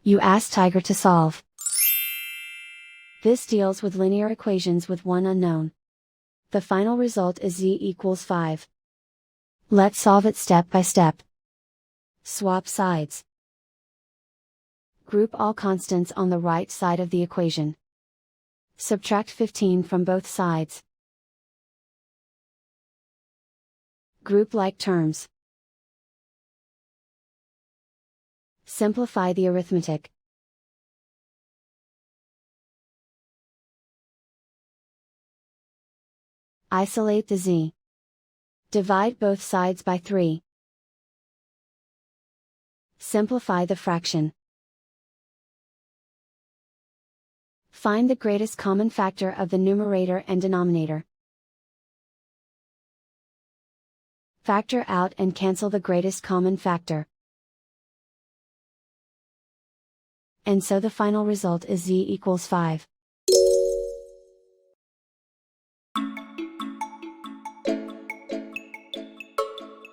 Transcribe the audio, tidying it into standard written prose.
You ask Tiger to solve. This deals with linear equations with one unknown. The final result is z equals 5. Let's solve it step by step. Swap sides. Group all constants on the right side of the equation. Subtract 15 from both sides. Group like terms. Simplify the arithmetic. Isolate the z. Divide both sides by 3. Simplify the fraction. Find the greatest common factor of the numerator and denominator. Factor out and cancel the greatest common factor. And so the final result is z equals 5.